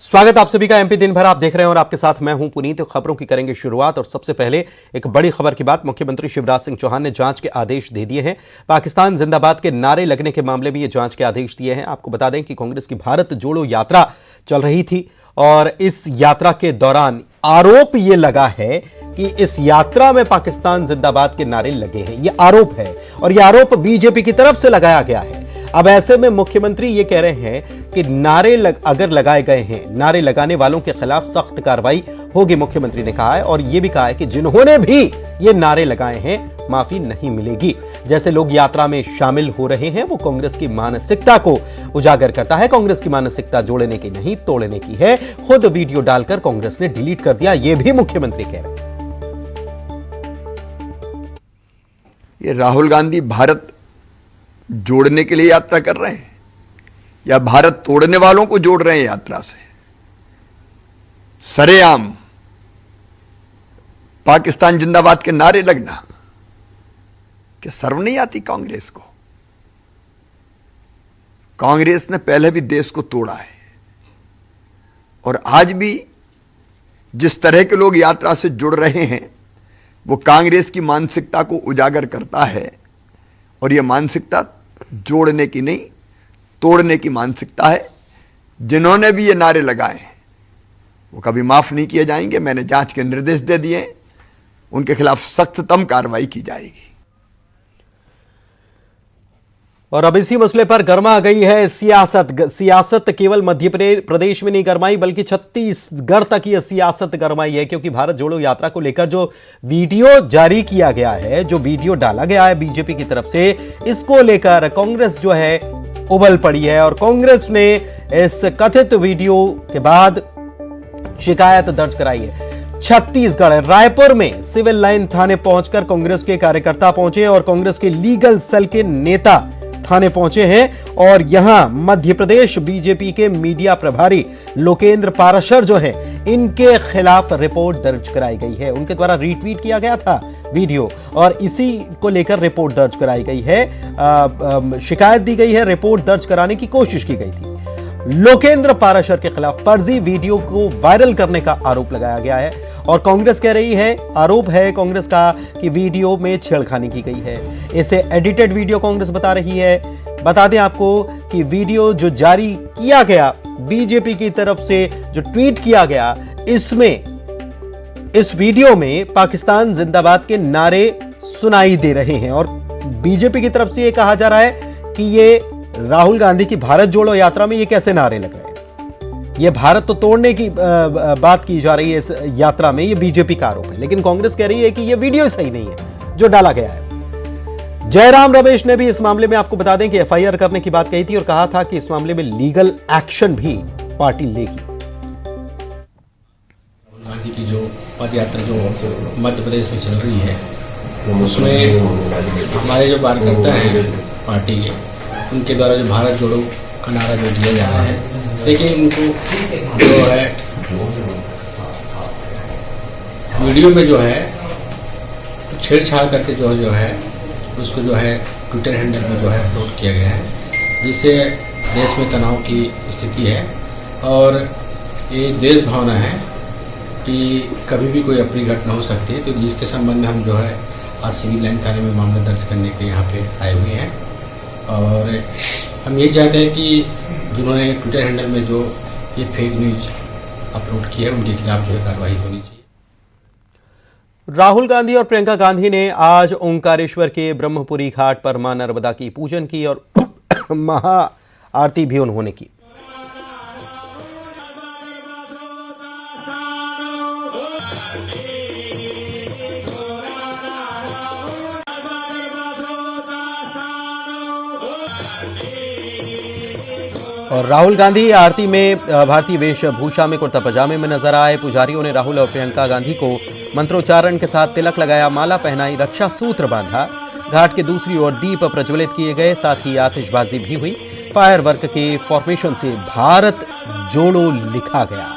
स्वागत आप सभी का एमपी दिन भर आप देख रहे हैं और आपके साथ मैं हूं पुनीत। खबरों की करेंगे शुरुआत और सबसे पहले एक बड़ी खबर की बात। मुख्यमंत्री शिवराज सिंह चौहान ने जांच के आदेश दे दिए हैं। पाकिस्तान जिंदाबाद के नारे लगने के मामले में ये जांच के आदेश दिए हैं। आपको बता दें कि कांग्रेस की भारत जोड़ो यात्रा चल रही थी और इस यात्रा के दौरान आरोप यह लगा है कि इस यात्रा में पाकिस्तान जिंदाबाद के नारे लगे हैं। यह आरोप है और यह आरोप बीजेपी की तरफ से लगाया गया है। अब ऐसे में मुख्यमंत्री ये कह रहे हैं कि अगर लगाए गए हैं, नारे लगाने वालों के खिलाफ सख्त कार्रवाई होगी, मुख्यमंत्री ने कहा है। और यह भी कहा है कि जिन्होंने भी ये नारे लगाए हैं माफी नहीं मिलेगी। जैसे लोग यात्रा में शामिल हो रहे हैं वो कांग्रेस की मानसिकता को उजागर करता है। कांग्रेस की मानसिकता जोड़ने की नहीं तोड़ने की है। खुद वीडियो डालकर कांग्रेस ने डिलीट कर दिया, यह भी मुख्यमंत्री कह रहे हैं। ये राहुल गांधी भारत जोड़ने के लिए यात्रा कर रहे हैं या भारत तोड़ने वालों को जोड़ रहे हैं यात्रा से? सरेआम पाकिस्तान जिंदाबाद के नारे लगना, क्या शर्म नहीं आती कांग्रेस को? कांग्रेस ने पहले भी देश को तोड़ा है और आज भी जिस तरह के लोग यात्रा से जुड़ रहे हैं वो कांग्रेस की मानसिकता को उजागर करता है। और यह मानसिकता जोड़ने की नहीं तोड़ने की मानसिकता है। जिन्होंने भी ये नारे लगाए हैं वो कभी माफ नहीं किए जाएंगे। मैंने जांच के निर्देश दे दिए, उनके खिलाफ सख्ततम कार्रवाई की जाएगी। और अब इसी मसले पर गर्मा गई है सियासत केवल मध्य प्रदेश में नहीं गर्माई बल्कि छत्तीसगढ़ तक यह सियासत गर्माई है, क्योंकि भारत जोड़ो यात्रा को लेकर जो वीडियो जारी किया गया है, जो वीडियो डाला गया है बीजेपी की तरफ से, इसको लेकर कांग्रेस जो है उबल पड़ी है। और कांग्रेस ने इस कथित वीडियो के बाद शिकायत दर्ज कराई है। छत्तीसगढ़ रायपुर में सिविल लाइन थाने पहुंचकर कांग्रेस के कार्यकर्ता पहुंचे और कांग्रेस के लीगल सेल के नेता थाने पहुंचे हैं। और यहां मध्य प्रदेश बीजेपी के मीडिया प्रभारी लोकेंद्र पाराशर जो है, इनके खिलाफ रिपोर्ट दर्ज कराई गई है। उनके द्वारा रीट्वीट किया गया था वीडियो और इसी को लेकर रिपोर्ट दर्ज कराई गई है। शिकायत दी गई है, रिपोर्ट दर्ज कराने की कोशिश की गई थी। लोकेंद्र पाराशर के खिलाफ फर्जी वीडियो को वायरल करने का आरोप लगाया गया है और कांग्रेस कह रही है, आरोप है कांग्रेस का कि वीडियो में छेड़खानी की गई है। इसे एडिटेड वीडियो कांग्रेस बता रही है। बता दें आपको कि वीडियो जो जारी किया गया बीजेपी की तरफ से, जो ट्वीट किया गया, इस वीडियो में पाकिस्तान जिंदाबाद के नारे सुनाई दे रहे हैं और बीजेपी की तरफ से यह कहा जा रहा है कि ये राहुल गांधी की भारत जोड़ो यात्रा में ये कैसे नारे लग रहे हैं। ये भारत तो तोड़ने की बात की जा रही है इस यात्रा में, ये बीजेपी का आरोप है। लेकिन कांग्रेस कह रही है कि ये वीडियो सही नहीं है जो डाला गया है। जयराम रमेश ने भी इस मामले में आपको बता दें कि एफआईआर करने की बात कही थी और कहा था कि इस मामले में लीगल एक्शन भी पार्टी लेगी। गांधी की जो पद यात्रा जो मध्य प्रदेश में चल रही है उसमें हमारे जो कार्यकर्ता हैं पार्टी के, उनके द्वारा जो भारत जोड़ो का नारा जो दिया जा रहा है, देखिए उनको जो है वीडियो में जो है छेड़छाड़ करके जो है उसको जो है ट्विटर हैंडल में जो है अपलोड किया गया है, जिससे देश में तनाव की स्थिति है। और ये देश भावना है कि कभी भी कोई अप्रिय घटना हो सकती है, तो जिसके संबंध में हम जो है आज सिविल लाइन थाने में मामला दर्ज करने के यहाँ पे आए हुए हैं। और हम ये चाहते हैं कि जिन्होंने ट्विटर हैंडल में जो ये फेक न्यूज अपलोड की है उनके खिलाफ जो है कार्रवाई होनी चाहिए। राहुल गांधी और प्रियंका गांधी ने आज ओंकारेश्वर के ब्रह्मपुरी घाट पर मां नर्मदा की पूजन की और महा आरती भी उन्होंने की। और राहुल गांधी आरती में भारतीय वेशभूषा में कुर्ता पजामे में नजर आए। पुजारियों ने राहुल और प्रियंका गांधी को मंत्रोच्चारण के साथ तिलक लगाया, माला पहनाई, रक्षा सूत्र बांधा। घाट के दूसरी ओर दीप प्रज्वलित किए गए, साथ ही आतिशबाजी भी हुई। फायर वर्क के फॉर्मेशन से भारत जोड़ो लिखा गया।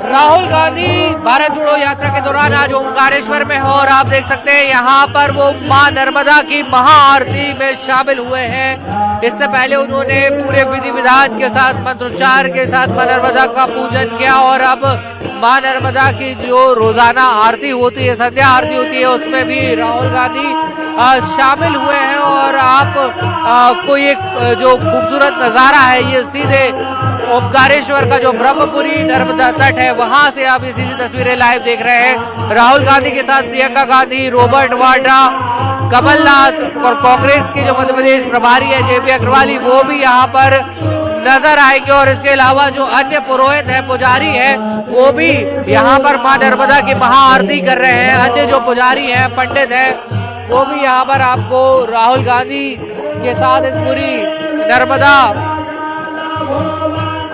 राहुल गांधी भारत जोड़ो यात्रा के दौरान आज ओमकारेश्वर में हो और आप देख सकते हैं यहाँ पर वो मां नर्मदा की महाआरती में शामिल हुए हैं। इससे पहले उन्होंने पूरे विधि विधान के साथ मंत्रोच्चार के साथ मां नर्मदा का पूजन किया और अब मां नर्मदा की जो रोजाना आरती होती है, संध्या आरती होती है, उसमें भी राहुल गांधी शामिल हुए हैं। और आप को एक जो खूबसूरत नजारा है ये सीधे ओमकारेश्वर का जो ब्रह्मपुरी नर्मदा तट है वहां से आप ये सीधी तस्वीरें लाइव देख रहे हैं। राहुल गांधी के साथ प्रियंका गांधी, रॉबर्ट वाड्रा, कमलनाथ और कांग्रेस के जो मध्य प्रदेश प्रभारी है जेपी अग्रवाल, वो भी यहाँ पर नजर आएंगे। और इसके अलावा जो अन्य पुरोहित है, पुजारी है, वो भी यहाँ पर मां नर्मदा की महाआरती कर रहे हैं। अन्य जो पुजारी हैं, पंडित हैं, वो भी यहाँ पर आपको राहुल गांधी के साथ इस पूरी नर्मदा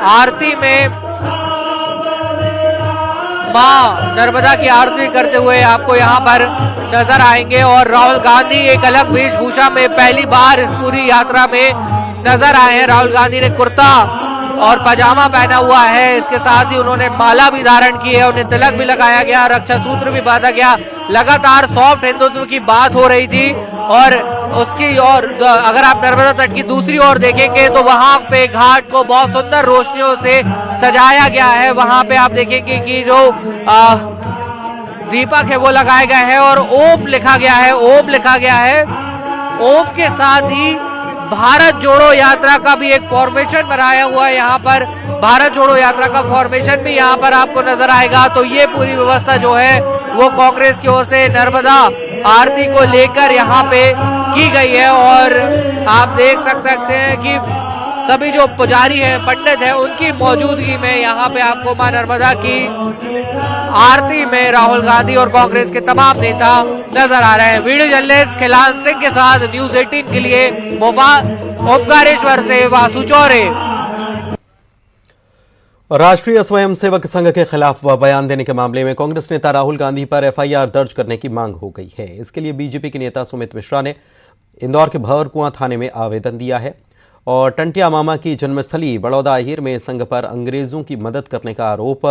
आरती में मां नर्मदा की आरती करते हुए आपको यहाँ पर नजर आएंगे। और राहुल गांधी एक अलग वेशभूषा में पहली बार इस पूरी यात्रा में नजर आए हैं। राहुल गांधी ने कुर्ता और पजामा पहना हुआ है, इसके साथ ही उन्होंने माला भी धारण की है, उन्हें तिलक भी लगाया गया, रक्षा सूत्र भी बांधा गया। लगातार सॉफ्ट हिंदुत्व की बात हो रही थी। और उसकी और अगर आप नर्मदा तट की दूसरी ओर देखेंगे तो वहां पे घाट को बहुत सुंदर रोशनियों से सजाया गया है। वहां पे आप देखेंगे कि जो दीपक है वो लगाए गए हैं और ओम लिखा गया है, ओम लिखा गया है। ओम के साथ ही भारत जोड़ो यात्रा का भी एक फॉर्मेशन बनाया हुआ है। यहाँ पर भारत जोड़ो यात्रा का फॉर्मेशन भी यहाँ पर आपको नजर आएगा। तो ये पूरी व्यवस्था जो है वो कांग्रेस की ओर से नर्मदा आरती को लेकर यहाँ पे की गई है। और आप देख सकते हैं कि सभी जो पुजारी हैं, पंडित हैं, उनकी मौजूदगी में यहाँ पे आपको मां नर्मदा की आरती में राहुल गांधी और कांग्रेस के तमाम नेता नजर आ रहे हैं। वीडियो जर्नलिस्ट खिलान सिंह के साथ न्यूज 18 के लिए ओमकारेश्वर से वासु चौरे। राष्ट्रीय स्वयंसेवक संघ के खिलाफ बयान देने के मामले में कांग्रेस नेता राहुल गांधी पर एफआईआर दर्ज करने की मांग हो गई है। इसके लिए बीजेपी के नेता सुमित मिश्रा ने इंदौर के भंवरकुआं थाने में आवेदन दिया है। और टंटिया मामा की जन्मस्थली बड़ौदा अहीर में संघ पर अंग्रेजों की मदद करने का आरोप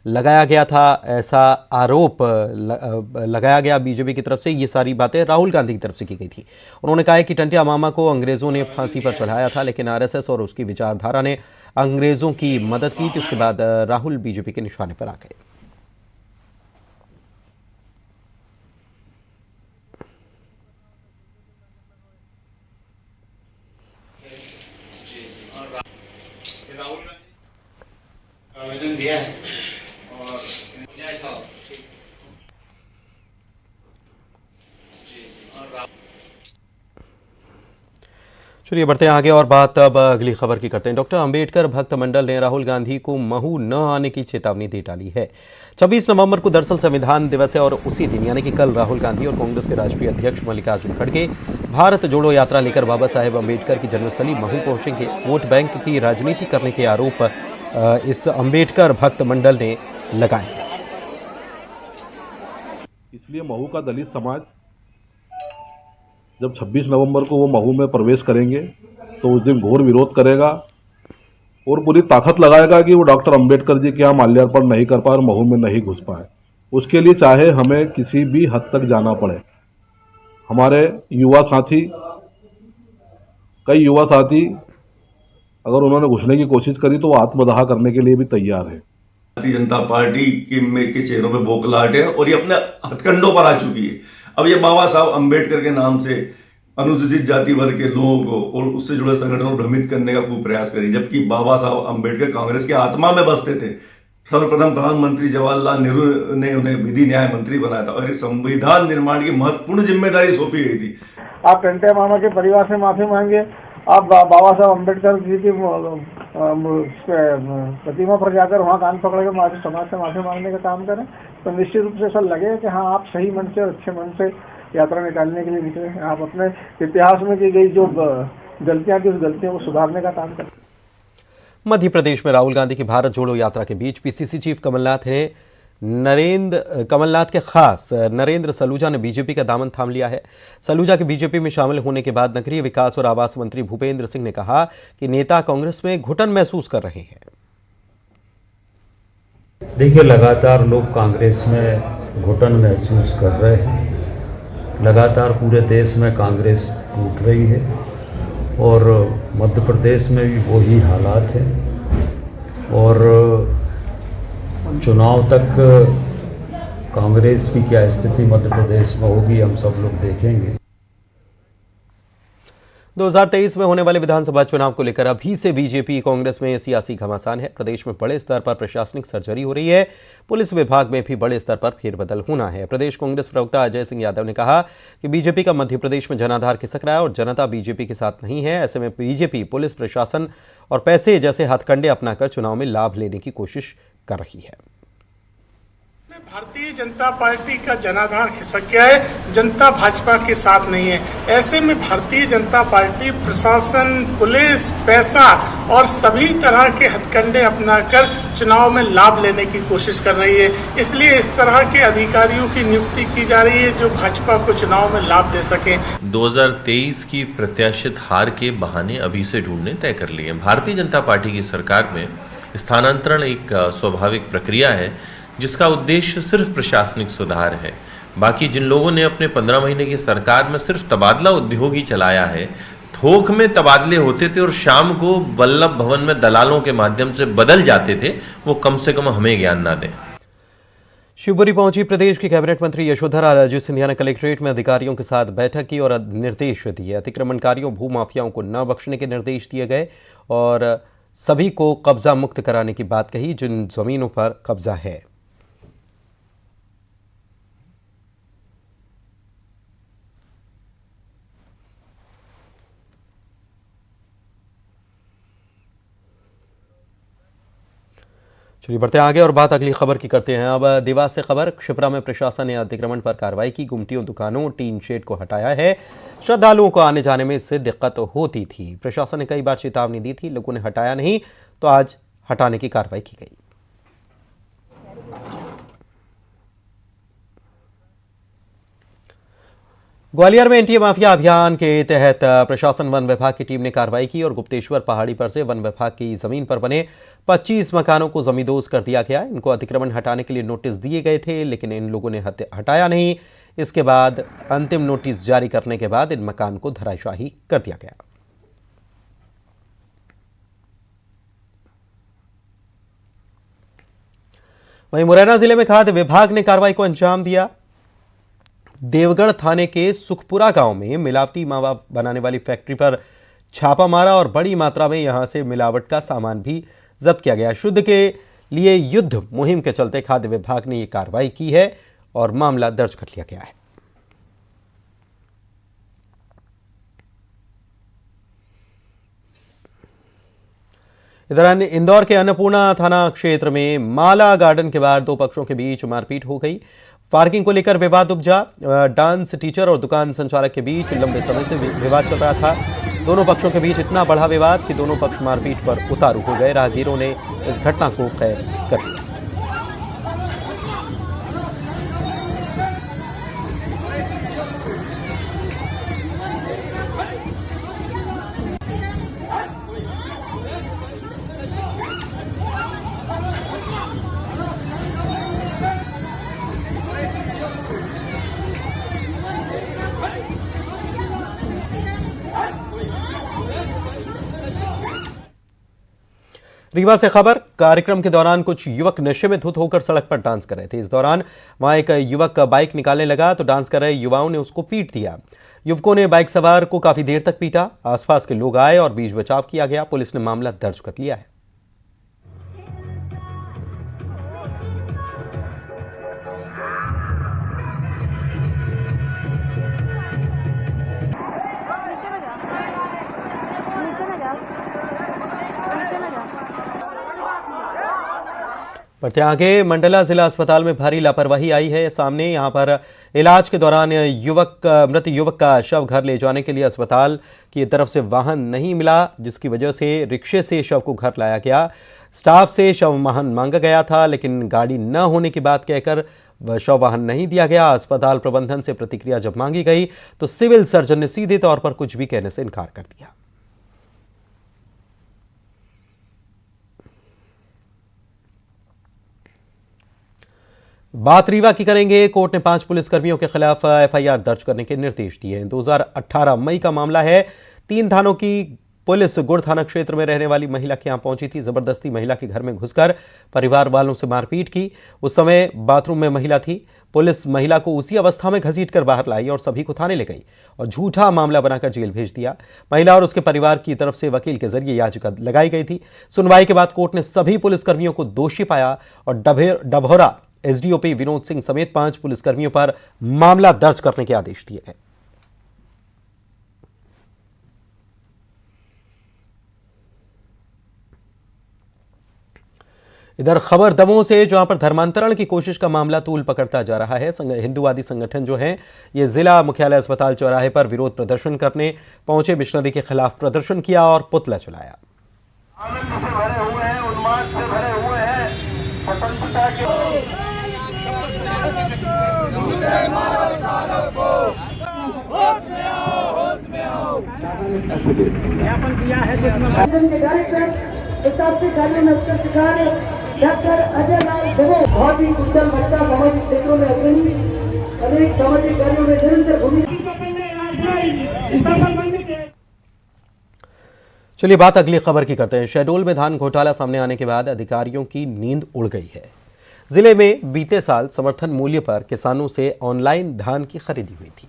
लगाया गया था। ऐसा आरोप लगाया गया बीजेपी की तरफ से। ये सारी बातें राहुल गांधी की तरफ से की गई थी। उन्होंने कहा है कि टंटिया मामा को अंग्रेजों ने फांसी पर चढ़ाया था, लेकिन आरएसएस और उसकी विचारधारा ने अंग्रेजों की मदद की थी। उसके बाद राहुल बीजेपी के निशाने पर आ गए। आवेदन दिया है और चलिए बढ़ते हैं आगे और बात अब अगली खबर की करते हैं। डॉक्टर अंबेडकर भक्त मंडल ने राहुल गांधी को महू न आने की चेतावनी दे डाली है। 26 नवंबर को दरअसल संविधान दिवस है और उसी दिन यानी कि कल राहुल गांधी और कांग्रेस के राष्ट्रीय अध्यक्ष मल्लिकार्जुन खड़गे भारत जोड़ो यात्रा लेकर बाबा साहेब अंबेडकर की जन्मस्थली महू पहुंचेंगे। वोट बैंक की राजनीति करने के आरोप इस अंबेडकर भक्त मंडल ने लगाए। इसलिए महू का दलित समाज जब 26 नवंबर को वो महू में प्रवेश करेंगे तो उस दिन घोर विरोध करेगा और पूरी ताकत लगाएगा कि वो डॉक्टर अंबेडकर जी के यहाँ माल्यार्पण नहीं कर पाए और महू में नहीं घुस पाए। उसके लिए चाहे हमें किसी भी हद तक जाना पड़े। हमारे युवा साथी, कई युवा साथी अगर उन्होंने घुसने की कोशिश करी तो वो आत्मदाह करने के लिए भी तैयार है। भारतीय जनता पार्टी के चेहरों पे बौखलाहट है और ये अपने हथकंडों पर आ चुकी है। अब ये बाबा साहब अंबेडकर के नाम से अनुसूचित जाति वर्ग के लोगों को और उससे जुड़े संगठनों को भ्रमित करने का खूब प्रयास करी, जबकि बाबा साहब अंबेडकर कांग्रेस की आत्मा में बसते थे। सर्वप्रथम प्रधानमंत्री जवाहरलाल नेहरू ने उन्हें विधि न्याय मंत्री बनाया था और एक संविधान निर्माण की महत्वपूर्ण जिम्मेदारी सौंपी गई थी। आप टंटिया मामा के परिवार से माफी मांगे, आप बाबा साहब अम्बेडकर जी की प्रतिमा पर जाकर वहाँ कान पकड़ के समाज से माफी मांगने का काम करें तो निश्चित रूप से ऐसा लगेगा कि हाँ आप सही मन से और अच्छे मन से यात्रा निकालने के लिए निकले। आप अपने इतिहास में की गई जो गलतियां थी उस गलतियों को सुधारने का काम करें। मध्य प्रदेश में राहुल गांधी की भारत जोड़ो यात्रा के बीच पीसीसी चीफ कमलनाथ के खास नरेंद्र सलूजा ने बीजेपी का दामन थाम लिया है। सलूजा के बीजेपी में शामिल होने के बाद नगरीय विकास और आवास मंत्री भूपेंद्र सिंह ने कहा कि नेता कांग्रेस में घुटन महसूस कर रहे हैं। देखिए, लगातार लोग कांग्रेस में घुटन महसूस कर रहे हैं। लगातार पूरे देश में कांग्रेस टूट रही है और मध्य प्रदेश में भी वही हालात है और चुनाव तक कांग्रेस की क्या स्थिति मध्य प्रदेश में होगी हम सब लोग देखेंगे। 2023 में होने वाले विधानसभा चुनाव को लेकर अभी से बीजेपी कांग्रेस में सियासी घमासान है। प्रदेश में बड़े स्तर पर प्रशासनिक सर्जरी हो रही है। पुलिस विभाग में भी बड़े स्तर पर फेरबदल होना है। प्रदेश कांग्रेस प्रवक्ता अजय सिंह यादव ने कहा कि बीजेपी का मध्य प्रदेश में जनाधार खिसक रहा है और जनता बीजेपी के साथ नहीं है। ऐसे में बीजेपी पुलिस प्रशासन और पैसे जैसे हथकंडे अपनाकर चुनाव में लाभ लेने की कोशिश कर रही है। भारतीय जनता पार्टी का जनाधार खिसक गया है, जनता भाजपा के साथ नहीं है। ऐसे में भारतीय जनता पार्टी प्रशासन, पुलिस, पैसा और सभी तरह के हथकंडे अपनाकर चुनाव में लाभ लेने की कोशिश कर रही है। इसलिए इस तरह के अधिकारियों की नियुक्ति की जा रही है जो भाजपा को चुनाव में लाभ दे सके। 2023 की प्रत्याशित हार के बहाने अभी से ढूंढने तय कर लिए। भारतीय जनता पार्टी की सरकार में स्थानांतरण एक स्वाभाविक प्रक्रिया है जिसका उद्देश्य सिर्फ प्रशासनिक सुधार है। बाकी जिन लोगों ने अपने 15 महीने की सरकार में सिर्फ तबादला उद्योग ही चलाया है, थोक में तबादले होते थे और शाम को वल्लभ भवन में दलालों के माध्यम से बदल जाते थे, वो कम से कम हमें ज्ञान ना दें। शिवपुरी पहुंची प्रदेश की कैबिनेट मंत्री यशोधरा राजे सिंधिया ने कलेक्ट्रेट में अधिकारियों के साथ बैठक की और निर्देश दिए। अतिक्रमणकारियों, भूमाफियाओं को न बख्शने के निर्देश दिए गए और सभी को कब्जा मुक्त कराने की बात कही जिन जमीनों पर कब्जा है। चलिए बढ़ते आगे और बात अगली खबर की करते हैं। अब देवास से खबर। क्षिप्रा में प्रशासन ने अतिक्रमण पर कार्रवाई की। गुमटियों, दुकानों, टीन शेड को हटाया है। श्रद्धालुओं को आने जाने में इससे दिक्कत होती थी। प्रशासन ने कई बार चेतावनी दी थी, लोगों ने हटाया नहीं, तो आज हटाने की कार्रवाई की गई। ग्वालियर में एनटीए माफिया अभियान के तहत प्रशासन, वन विभाग की टीम ने कार्रवाई की और गुप्तेश्वर पहाड़ी पर से वन विभाग की जमीन पर बने 25 मकानों को जमींदोज कर दिया गया। इनको अतिक्रमण हटाने के लिए नोटिस दिए गए थे, लेकिन इन लोगों ने हटाया नहीं। इसके बाद अंतिम नोटिस जारी करने के बाद इन मकान को धराशाही कर दिया गया। वहीं मुरैना जिले में खाद्य विभाग ने कार्रवाई को अंजाम दिया। देवगढ़ थाने के सुखपुरा गांव में मिलावटी मावा बनाने वाली फैक्ट्री पर छापा मारा और बड़ी मात्रा में यहां से मिलावट का सामान भी जब्त किया गया। शुद्ध के लिए युद्ध मुहिम के चलते खाद्य विभाग ने यह कार्रवाई की है और मामला दर्ज कर लिया गया है। इधर इंदौर के अन्नपूर्णा थाना क्षेत्र में माला गार्डन के बाहर दो पक्षों के बीच मारपीट हो गई। पार्किंग को लेकर विवाद उपजा। डांस टीचर और दुकान संचालक के बीच लंबे समय से विवाद चल रहा था। दोनों पक्षों के बीच इतना बढ़ा विवाद कि दोनों पक्ष मारपीट पर उतारू हो गए। राहगीरों ने इस घटना को कैद कर लिया। रीवा से खबर। कार्यक्रम के दौरान कुछ युवक नशे में धुत होकर सड़क पर डांस कर रहे थे। इस दौरान वहां एक युवक बाइक निकालने लगा तो डांस कर रहे युवाओं ने उसको पीट दिया। युवकों ने बाइक सवार को काफी देर तक पीटा। आसपास के लोग आए और बीच बचाव किया गया। पुलिस ने मामला दर्ज कर लिया है। बढ़ते आगे। मंडला जिला अस्पताल में भारी लापरवाही आई है सामने। यहां पर इलाज के दौरान मृत युवक का शव घर ले जाने के लिए अस्पताल की तरफ से वाहन नहीं मिला, जिसकी वजह से रिक्शे से शव को घर लाया गया। स्टाफ से शव वाहन मांगा गया था, लेकिन गाड़ी न होने की बात कहकर शव वाहन नहीं दिया गया। अस्पताल प्रबंधन से प्रतिक्रिया जब मांगी गई तो सिविल सर्जन ने सीधे तौर पर कुछ भी कहने से इनकार कर दिया। बात रीवा की करेंगे। कोर्ट ने 5 पुलिसकर्मियों के खिलाफ एफआईआर दर्ज करने के निर्देश दिए हैं। 2018 मई का मामला है। 3 थानों की पुलिस गुड़ थाना क्षेत्र में रहने वाली महिला के यहां पहुंची थी। जबरदस्ती महिला के घर में घुसकर परिवार वालों से मारपीट की। उस समय बाथरूम में महिला थी। पुलिस महिला को उसी अवस्था में घसीटकर बाहर लाई और सभी को थाने ले गई और झूठा मामला बनाकर जेल भेज दिया। महिला और उसके परिवार की तरफ से वकील के जरिए याचिका लगाई गई थी। सुनवाई के बाद कोर्ट ने सभी पुलिसकर्मियों को दोषी पाया और डभौरा एसडीओपी विनोद सिंह समेत 5 पुलिसकर्मियों पर मामला दर्ज करने के आदेश दिए हैं। इधर खबर दमोह से, जहां पर धर्मांतरण की कोशिश का मामला तूल पकड़ता जा रहा है। हिंदूवादी संगठन जो है ये जिला मुख्यालय अस्पताल चौराहे पर विरोध प्रदर्शन करने पहुंचे। मिशनरी के खिलाफ प्रदर्शन किया और पुतला चलाया। आनंद से भरे हुए हैं, उन्माद से भरे हुए हैं, स्वतंत्रता के ज्ञापन दिया है जिसमें डायरेक्टर डॉक्टर अजय लाल दवे बहुत ही कुशल वक्ता, सामाजिक क्षेत्रों में अग्रणी, अनेक सामाजिक कार्यों में निरंतर भूमिका। चलिए बात अगली खबर की करते हैं। शहडोल में धान घोटाला सामने आने के बाद अधिकारियों की नींद उड़ गई है। जिले में बीते साल समर्थन मूल्य पर किसानों से ऑनलाइन धान की खरीदी हुई थी,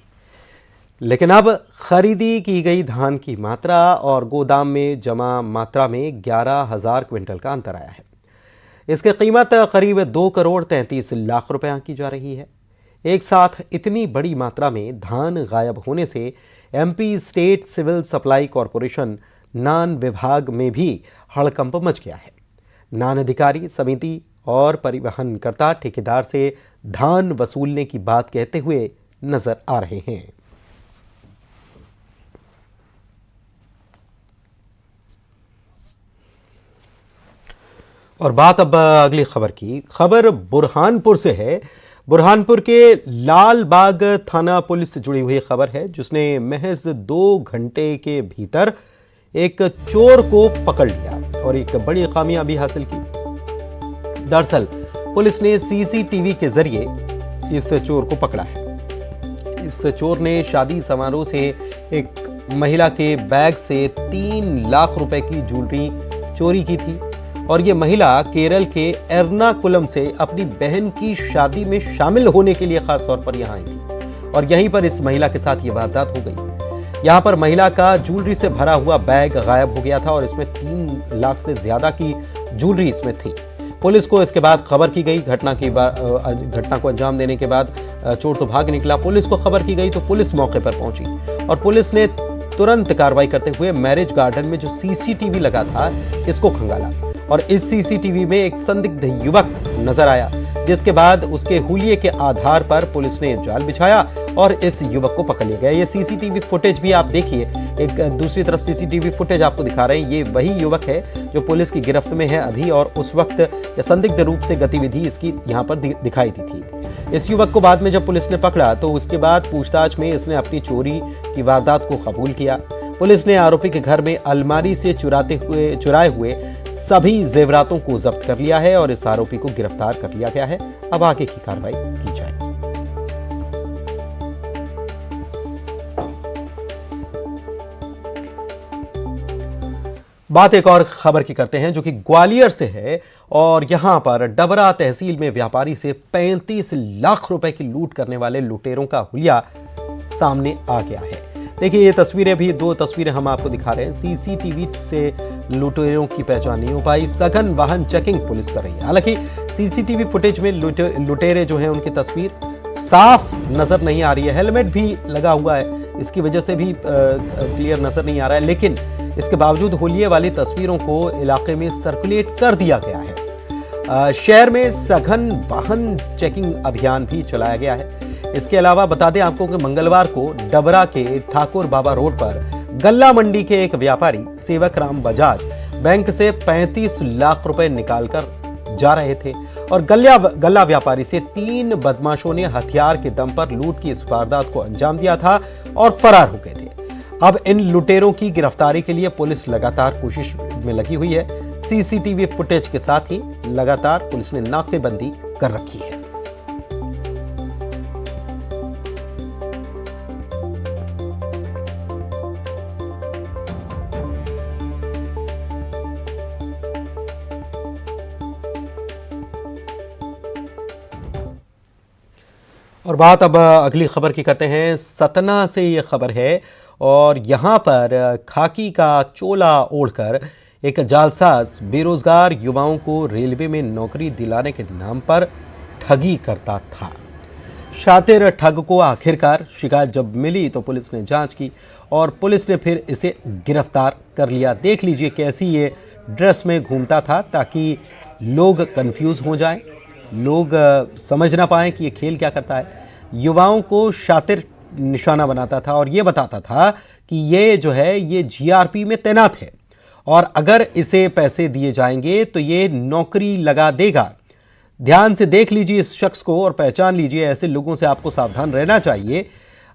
लेकिन अब खरीदी की गई धान की मात्रा और गोदाम में जमा मात्रा में 11,000 क्विंटल का अंतर आया है। इसकी कीमत करीब 2 करोड़ 33 लाख रुपए आंकी जा रही है। एक साथ इतनी बड़ी मात्रा में धान गायब होने से MP state civil supply corporation नान विभाग में भी हड़कंप मच गया है। नान अधिकारी समिति और परिवहनकर्ता ठेकेदार से धान वसूलने की बात कहते हुए नजर आ रहे हैं। और बात अब अगली खबर की। खबर बुरहानपुर से है। बुरहानपुर के लाल बाग थाना पुलिस से जुड़ी हुई खबर है, जिसने महज 2 घंटे के भीतर एक चोर को पकड़ लिया और एक बड़ी कामयाबी हासिल की। दरअसल पुलिस ने सीसीटीवी के जरिए इस चोर को पकड़ा है। इस चोर ने शादी समारोह से एक महिला के बैग से 3 लाख रुपए की ज्वेलरी चोरी की थी और ये महिला केरल के एर्नाकुलम से अपनी बहन की शादी में शामिल होने के लिए खास तौर पर यहां आई थी और यहीं पर इस महिला के साथ ये वारदात हो गई। यहां पर महिला का ज्वेलरी से भरा हुआ बैग गायब हो गया था और इसमें 3 लाख से ज्यादा की ज्वेलरी इसमें थी। पुलिस को इसके बाद खबर की गई। घटना को अंजाम देने के बाद चोर तो भाग निकला। पुलिस को खबर की गई तो पुलिस मौके पर पहुंची और पुलिस ने तुरंत कार्रवाई करते हुए मैरिज गार्डन में जो सीसीटीवी लगा था इसको खंगाला और इस सीसीटीवी में एक संदिग्ध युवक नजर आया, जिसके बाद उसके हुलिये के आधार पर पुलिस ने जाल बिछाया और इस युवक को पकड़ लिया गया। ये सीसीटीवी फुटेज भी आप देखिए, एक दूसरी तरफ सीसीटीवी फुटेज आपको दिखा रहे हैं। ये वही युवक है जो पुलिस की गिरफ्त में है अभी और उस वक्त संदिग्ध रूप से गतिविधि इसकी यहाँ पर दिखाई दी थी। इस युवक को बाद में जब पुलिस ने पकड़ा तो उसके बाद पूछताछ में इसने अपनी चोरी की वारदात को कबूल किया। पुलिस ने आरोपी के घर में अलमारी से चुराए हुए सभी जेवरातों को जब्त कर लिया है और इस आरोपी को गिरफ्तार कर लिया गया है। अब आगे की कार्रवाई की जाए। बात एक और खबर की करते हैं जो कि ग्वालियर से है और यहां पर डबरा तहसील में व्यापारी से 35 लाख रुपए की लूट करने वाले लुटेरों का हुलिया सामने आ गया है। देखिए ये तस्वीरें भी, 2 तस्वीरें हम आपको दिखा रहे हैं। सीसीटीवी से लुटेरों की पहचान नहीं हो पाई। सघन वाहन चेकिंग पुलिस कर रही है। हालांकि सीसीटीवी फुटेज में लुटेरे जो हैं उनकी तस्वीर साफ नजर नहीं आ रही है। हेलमेट भी लगा हुआ है, इसकी वजह से भी क्लियर नजर नहीं आ रहा है, लेकिन इसके बावजूद हुलिये वाली तस्वीरों को इलाके में सर्कुलेट कर दिया गया है। शहर में सघन वाहन चेकिंग अभियान भी चलाया गया है। इसके अलावा बता दें आपको कि मंगलवार को डबरा के ठाकुर बाबा रोड पर गल्ला मंडी के एक व्यापारी सेवक राम बजाज बैंक से 35 लाख रुपए निकालकर जा रहे थे और गल्ला व्यापारी से 3 बदमाशों ने हथियार के दम पर लूट की इस वारदात को अंजाम दिया था और फरार हो गए थे। अब इन लुटेरों की गिरफ्तारी के लिए पुलिस लगातार कोशिश में लगी हुई है। सीसीटीवी फुटेज के साथ ही लगातार पुलिस ने नाकेबंदी कर रखी है। और बात अब अगली खबर की करते हैं। सतना से ये खबर है और यहाँ पर खाकी का चोला ओढ़कर एक जालसाज बेरोजगार युवाओं को रेलवे में नौकरी दिलाने के नाम पर ठगी करता था। शातिर ठग को आखिरकार शिकायत जब मिली तो पुलिस ने जांच की और पुलिस ने फिर इसे गिरफ्तार कर लिया। देख लीजिए कैसी ये ड्रेस में घूमता था ताकि लोग कंफ्यूज हो जाएं, लोग समझ ना पाएं कि ये खेल क्या करता है। युवाओं को शातिर निशाना बनाता था और ये बताता था कि ये जो है ये जीआरपी में तैनात है और अगर इसे पैसे दिए जाएंगे तो ये नौकरी लगा देगा। ध्यान से देख लीजिए इस शख्स को और पहचान लीजिए, ऐसे लोगों से आपको सावधान रहना चाहिए।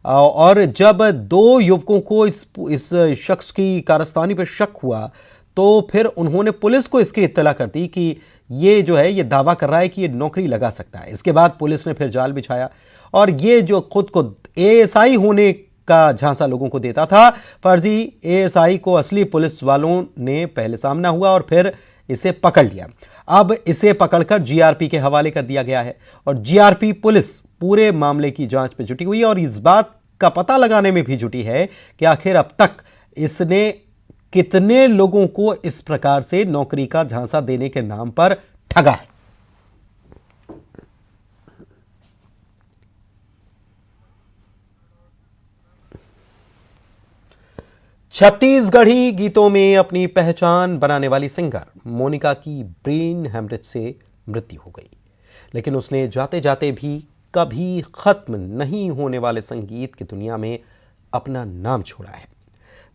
और जब दो युवकों को इस शख्स की कारस्तानी पर शक हुआ तो फिर उन्होंने पुलिस को इसकी इत्तला कर दी कि ये जो है ये दावा कर रहा है कि ये नौकरी लगा सकता है। इसके बाद पुलिस ने फिर जाल बिछाया और ये जो खुद को एएसआई होने का झांसा लोगों को देता था, फर्जी एएसआई को असली पुलिस वालों ने पहले सामना हुआ और फिर इसे पकड़ लिया। अब इसे पकड़कर जीआरपी के हवाले कर दिया गया है और जीआरपी पुलिस पूरे मामले की जांच में जुटी हुई है और इस बात का पता लगाने में भी जुटी है कि आखिर अब तक इसने कितने लोगों को इस प्रकार से नौकरी का झांसा देने के नाम पर ठगा है। छत्तीसगढ़ी गीतों में अपनी पहचान बनाने वाली सिंगर मोनिका की ब्रेन हेमरेज से मृत्यु हो गई, लेकिन उसने जाते जाते भी कभी खत्म नहीं होने वाले संगीत की दुनिया में अपना नाम छोड़ा है।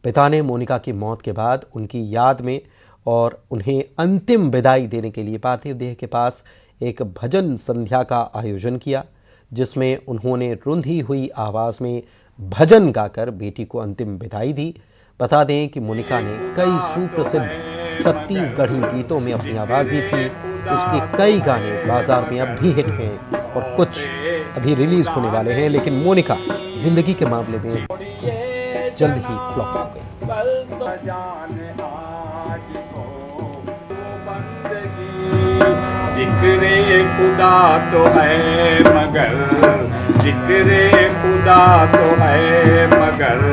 पिता ने मोनिका की मौत के बाद उनकी याद में और उन्हें अंतिम विदाई देने के लिए पार्थिव देह के पास एक भजन संध्या का आयोजन किया, जिसमें उन्होंने रुंधी हुई आवाज़ में भजन गाकर बेटी को अंतिम विदाई दी। बता दें कि मोनिका ने कई सुप्रसिद्ध छत्तीसगढ़ी गीतों में अपनी आवाज़ दी थी। उसके कई गाने बाजार में अब भी हिट हैं और कुछ अभी रिलीज होने वाले हैं, लेकिन मोनिका जिंदगी के मामले में जल्द ही फ्लॉप हो गई। जिक्रे खुदा तो है मगर, जिक्रे खुदा तो है मगर।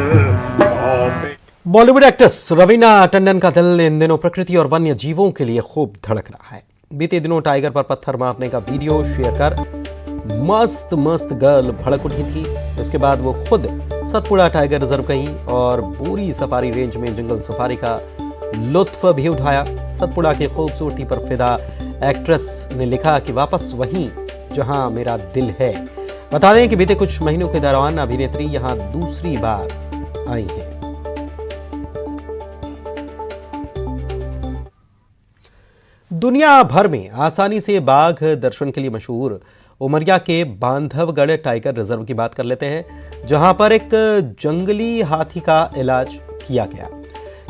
बॉलीवुड एक्ट्रेस रवीना टंडन का दिल इन दिनों प्रकृति और वन्य जीवों के लिए खूब धड़क रहा है। बीते दिनों टाइगर पर पत्थर मारने का वीडियो शेयर कर मस्त मस्त गर्ल भड़क उठी थी। इसके बाद वो खुद सतपुड़ा टाइगर रिजर्व गई और बोरी सफारी रेंज में जंगल सफारी का लुत्फ भी उठाया। सतपुड़ा की खूबसूरती पर फिदा एक्ट्रेस ने लिखा कि वापस वहीं जहां मेरा दिल है। बता दें कि बीते कुछ महीनों के दौरान अभिनेत्री यहां दूसरी बार आई है। दुनिया भर में आसानी से बाघ दर्शन के लिए मशहूर उमरिया के बांधवगढ़ टाइगर रिजर्व की बात कर लेते हैं, जहां पर एक जंगली हाथी का इलाज किया गया।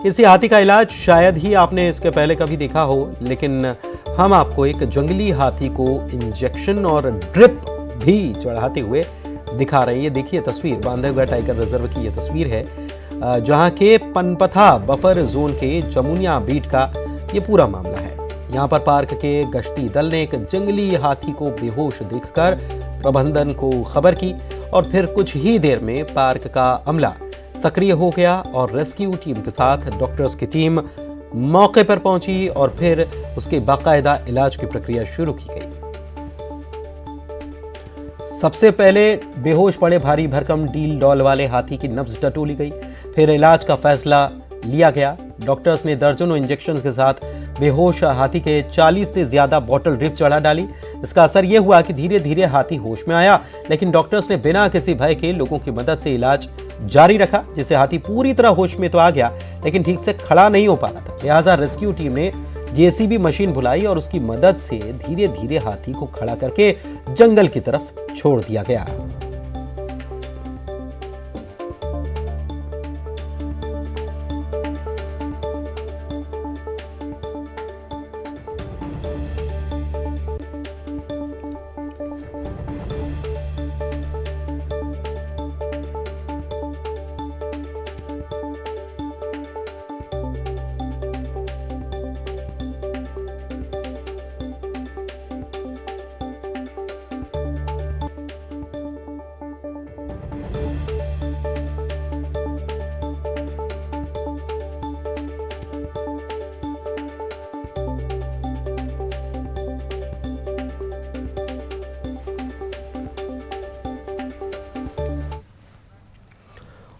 इसी हाथी का इलाज शायद ही आपने इसके पहले कभी देखा हो, लेकिन हम आपको एक जंगली हाथी को इंजेक्शन और ड्रिप भी चढ़ाते हुए दिखा रहे हैं। ये देखिए तस्वीर, बांधवगढ़ टाइगर रिजर्व की ये तस्वीर है, जहां के पनपथा बफर जोन के जमुनिया बीट का ये पूरा मामला है। यहाँ पर पार्क के गश्ती दल ने एक जंगली हाथी को बेहोश देखकर प्रबंधन को खबर की और फिर कुछ ही देर में पार्क का अमला सक्रिय हो गया और रेस्क्यू टीम के साथ डॉक्टर्स की टीम मौके पर पहुंची और फिर उसके बाकायदा इलाज की प्रक्रिया शुरू की गई। सबसे पहले बेहोश पड़े भारी भरकम डील डॉल वाले हाथी की नब्ज टटोली गई, फिर इलाज का फैसला लिया गया। डॉक्टर्स ने दर्जनों इंजेक्शन के साथ बेहोश हाथी के 40 से ज्यादा बॉटल ड्रिप चढ़ा डाली। इसका असर यह हुआ कि धीरे धीरे हाथी होश में आया, लेकिन डॉक्टर्स ने बिना किसी भय के लोगों की मदद से इलाज जारी रखा, जिससे हाथी पूरी तरह होश में तो आ गया लेकिन ठीक से खड़ा नहीं हो पा रहा था। लिहाजा रेस्क्यू टीम ने जेसीबी मशीन बुलाई और उसकी मदद से धीरे धीरे हाथी को खड़ा करके जंगल की तरफ छोड़ दिया गया।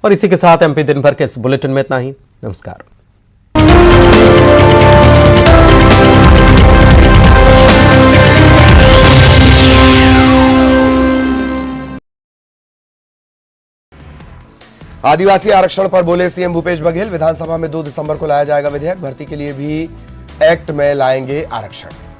और इसी के साथ एमपी दिन भर के इस बुलेटिन में इतना ही। नमस्कार। आदिवासी आरक्षण पर बोले सीएम भूपेश बघेल, विधानसभा में 2 दिसंबर को लाया जाएगा विधेयक, भर्ती के लिए भी एक्ट में लाएंगे आरक्षण।